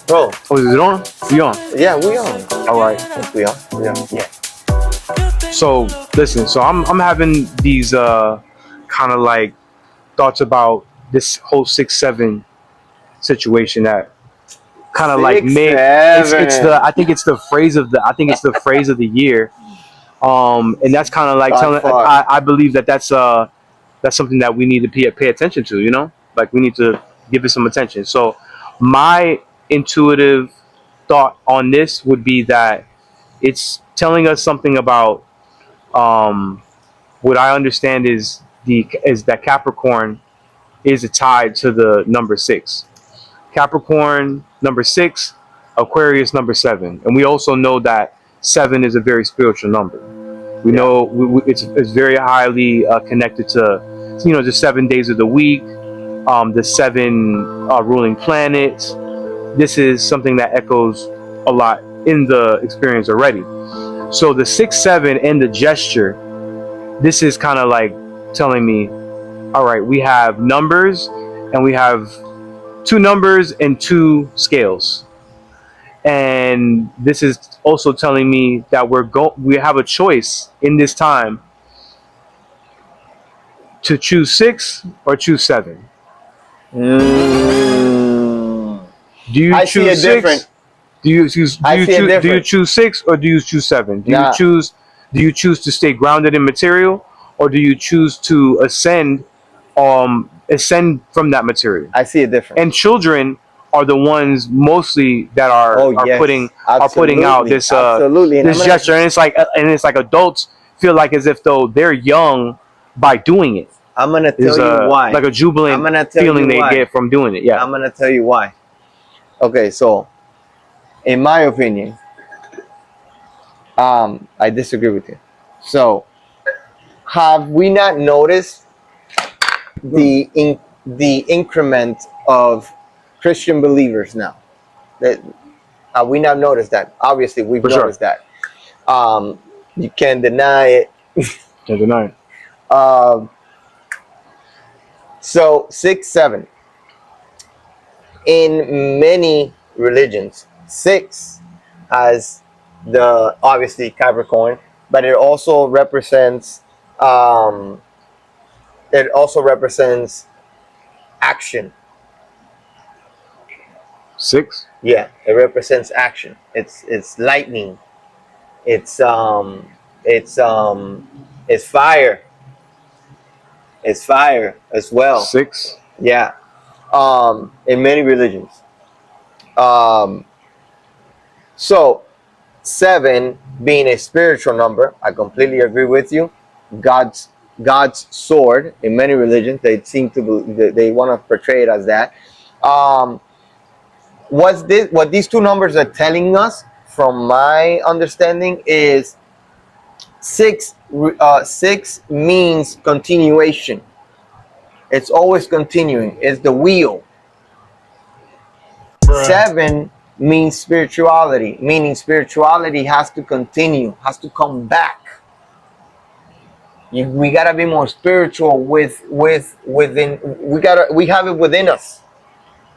Bro, Oh, is it on? We on? yeah, we on. All right. I think we on. Yeah. Yeah. So listen. So I'm having these kind of like thoughts about this whole 6-7 situation that kind of like Six, made it's the seven. I think it's the phrase of the I think it's the phrase of the year. And that's kind of like By telling far. I believe that that's something that we need to pay attention to. You know, like we need to give it some attention. So my intuitive thought on this would be that it's telling us something about um, what I understand is that Capricorn is tied to the number six. Capricorn number six, Aquarius number seven, and we also know that seven is a very spiritual number. We Yeah. know it's very highly connected to the 7 days of the week, the seven ruling planets. This is something that echoes a lot in the experience already. So the 6-7 and the gesture, this is kind of like telling me, all right, we have numbers and we have two numbers and two scales. And this is also telling me that we have a choice in this time to choose six or choose seven. Mm. Do you I see choose it different. six? Do you choose six or do you choose seven? Nah, Do you choose to stay grounded in material, or do you choose to ascend from that material? I see it different. And children are the ones mostly that Oh are yes, putting out absolutely, absolutely. And I'm this gonna gesture, and it's like adults feel like as if though they're young by doing it. I'm gonna There's tell you why. like a I'm jubilant gonna tell feeling you they why. get from doing it. Yeah, I'm gonna tell you why. Okay, so in my opinion, I disagree with you. So have we not noticed the increment of Christian believers now? That have we not noticed that? Obviously, we've for sure. noticed that. You can't deny it. Can't deny it. Um, so 6-7 in many religions, six as the obviously Capricorn, but um, it also represents action. Six. Yeah, it represents action. It's lightning. It's um it's um it's fire. It's fire as well. Six. Yeah. In many religions. Um so 7 being a spiritual number, I completely agree with you. God's God's sword in many religions, they want to portray it as that. Um what these two numbers are telling us, from my understanding, is six. Six means continuation. It's always continuing. It's the wheel. Bruh. 7 means spirituality, meaning spirituality has to continue, has to come back. We gotta be more spiritual within. We have it within us.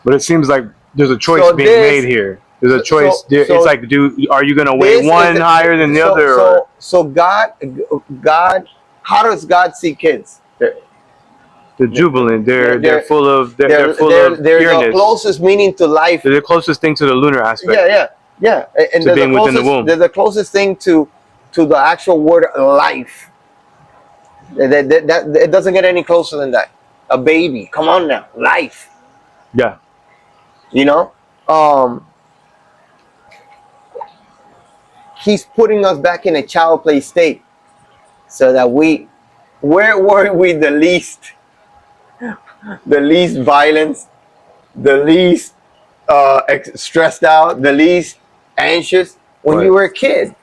But it seems like there's a choice So being this made here. There's a choice. It's so like, are you gonna weigh this is one higher than the other? Or so God. How does God see kids? the jubilant. They're full of they're full of they're the pureness. closest meaning to life. They're the closest thing to the lunar aspect. Yeah. And To being within the womb. they're the closest thing to the actual word life. That it doesn't get any closer than that. A baby, come on now, life. Yeah. You know, he's putting us back in a child play state, so that where were we the least violence, the least stressed out, the least anxious when you were a kid.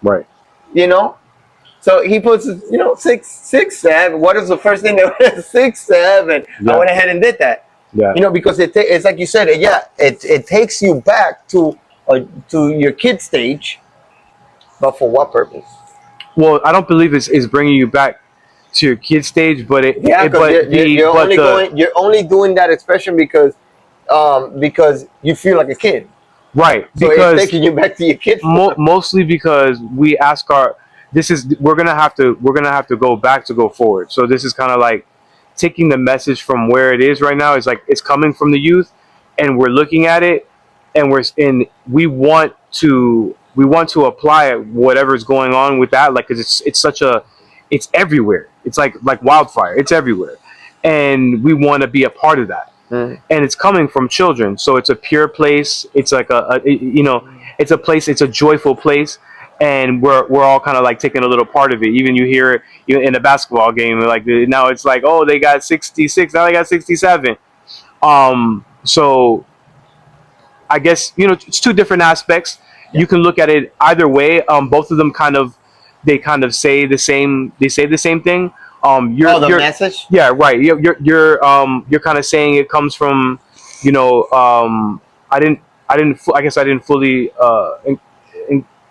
Right. You know, so he puts 6-7. What is the first thing that 6-7? Yeah. I went ahead and did that. Yeah. Because it's like you said. It takes you back to your kid stage, but for what purpose? Well, I don't believe it's bringing you back to your kid stage, but You're only doing that expression because because you feel like a kid. Right, So it's because taking you back to your kid. mostly because we ask our this is we're gonna have to go back to go forward. So this is kind of like taking the message from where it is right now. It's like it's coming from the youth, and we're looking at it, and we want to apply whatever's going on with that, like, because it's such a it's everywhere. It's like wildfire. It's everywhere, and we want to be a part of that. Mm. And it's coming from children, so it's a pure place. It's like it's a place. It's a joyful place, and we're all kind of like taking a little part of it. Even you hear it in a basketball game, like now it's like, oh, they got 66, now they got 67. So I guess it's two different aspects. Yeah. You can look at it either way. Both of them kind of say the same. They say the same thing. The message. Yeah, right. You're kind of saying it comes from, I didn't I guess I didn't fully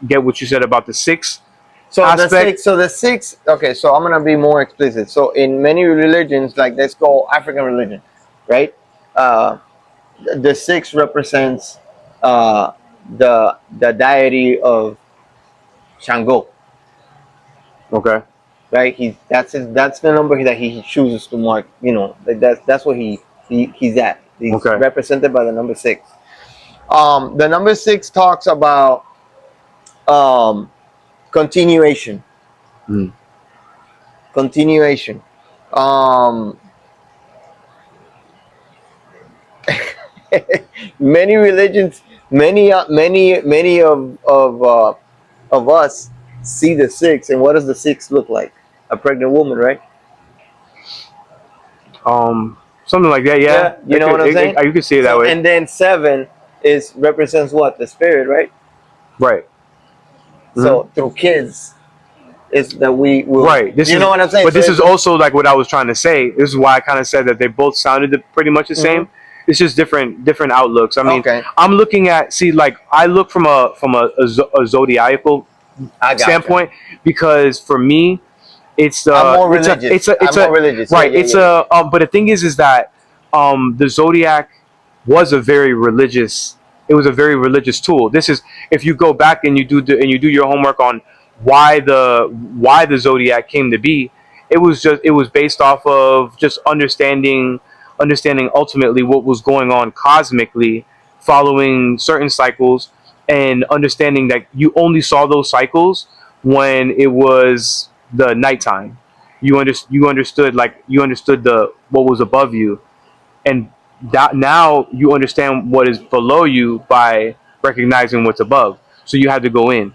get what you said about the six So aspect. the six. Okay, so I'm gonna be more explicit. So in many religions, like let's go African religion, right? Uh, the six represents the deity of Shango, Okay. right? That's the number that he chooses to mark. Like that's what he's at. He's Okay. represented by the number six. The number six talks about continuation. Mm. Continuation. Many religions, many of us see the six, and what does the six look like? A pregnant woman, right? Something like that. Yeah. You know what I'm saying? You could see it that way. And then seven represents what? The spirit, right? Right. So through kids is that we will. Right. You know what I'm saying? But this is also like what I was trying to say. This is why I kind of said that they both sounded pretty much the same. It's just different outlooks. I mean, I'm looking at like I look from a zodiacal standpoint, because for me it's I'm more religious. it's more religious. Right. Yeah. But the thing is that the zodiac was a very religious. It was a very religious tool. This is, if you go back and you do your homework on why the zodiac came to be. It was based off of just understanding ultimately what was going on cosmically, following certain cycles, and understanding that you only saw those cycles when it was the nighttime. You understood the what was above you, and that now you understand what is below you by recognizing what's above. So you had to go in.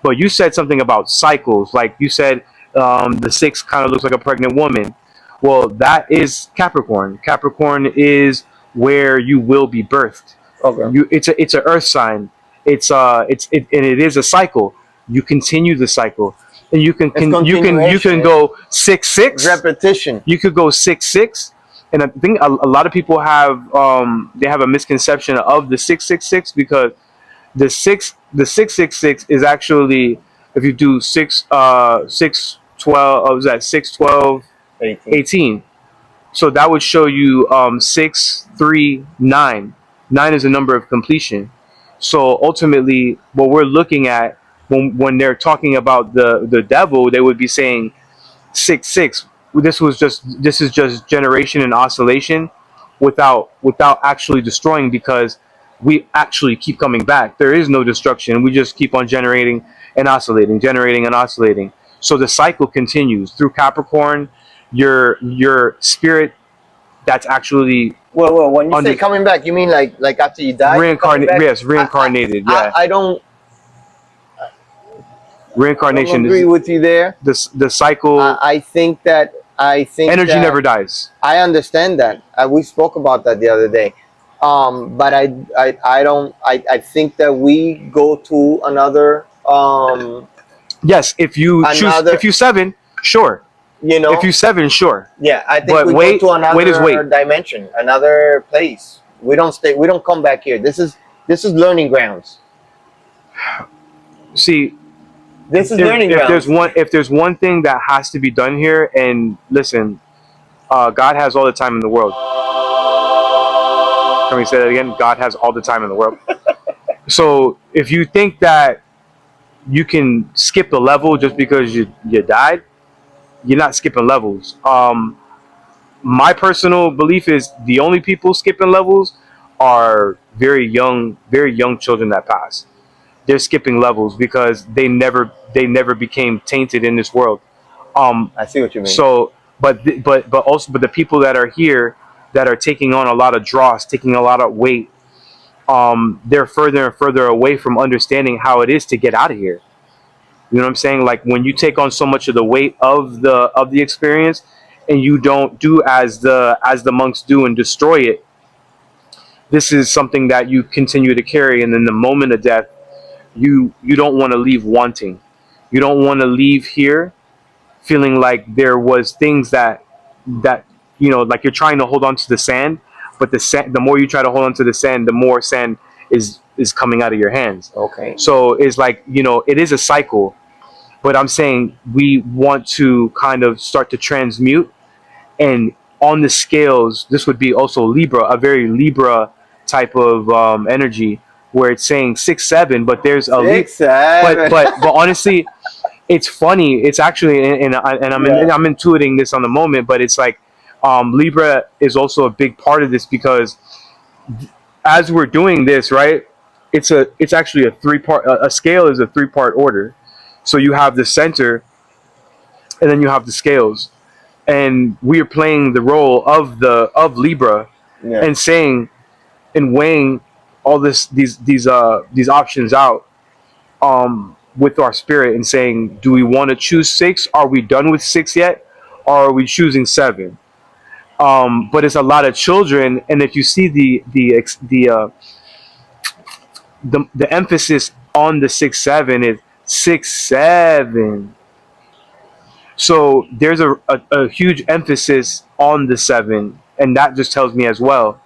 But you said something about cycles, like you said, the six kind of looks like a pregnant woman. Well, that is Capricorn. Capricorn is where you will be birthed. Okay. It's a earth sign. And it is a cycle. You continue the cycle, and you can go 6-6. Repetition. You could go 6-6, and I think a lot of people have they have a misconception of the 666, because the 666 is actually, if you do 6 12, was that 6 12 18. So that would show you 6 3 9. 9 is a number of completion. So ultimately, what we're looking at when they're talking about the devil, they would be saying 6 6. This is just generation and oscillation, without actually destroying, because we actually keep coming back. There is no destruction. We just keep on generating and oscillating, generating and oscillating. So the cycle continues through Capricorn. Your spirit, that's actually Well, when you say coming back, you mean like after you die? Reincarnated. Yes, reincarnated. I don't Reincarnation. agree with you there. The cycle. I think energy that, never dies. I understand that. We spoke about that the other day. But I don't. I think that we go to another. Yes, if you choose, if you 7, sure. If you 7, sure. Yeah, I think but we go to another dimension, another place. We don't stay. We don't come back here. This is learning grounds. See, this is learning grounds. If there's one thing that has to be done here, and listen, God has all the time in the world. Let me say that again. God has all the time in the world. So if you think that you can skip a level just because you died, you're not skipping levels. My personal belief is the only people skipping levels are very young children that pass. They're skipping levels because they never became tainted in this world. I see what you mean. So, but the people that are here that are taking on a lot of dross, taking a lot of weight, they're further and further away from understanding how it is to get out of here. You know what I'm saying? Like when you take on so much of the weight of the experience, and you don't do as the monks do and destroy it. This is something that you continue to carry, and in the moment of death, you don't want to leave wanting. You don't want to leave here feeling like there was things that like you're trying to hold on to the sand, but the more you try to hold on to the sand, the more sand is coming out of your hands. Okay. So it's like it is a cycle, but I'm saying we want to kind of start to transmute, and on the scales, this would be also Libra, a very Libra type of energy, where it's saying 6 7, but there's a Six, but seven. but honestly, it's funny. It's actually, and Yeah. I'm intuiting this on the moment, but it's like Libra is also a big part of this because as we're doing this, right? It's actually a three-part. A scale is a three-part order. So you have the center, and then you have the scales, and we are playing the role of Libra, Yeah. and saying and weighing all these options out with our spirit, and saying, do we want to choose six? Are we done with six yet? Or are we choosing seven? But it's a lot of children, and if you see the emphasis on the 6 7 is 6 7. So there's a huge emphasis on the seven, and that just tells me as well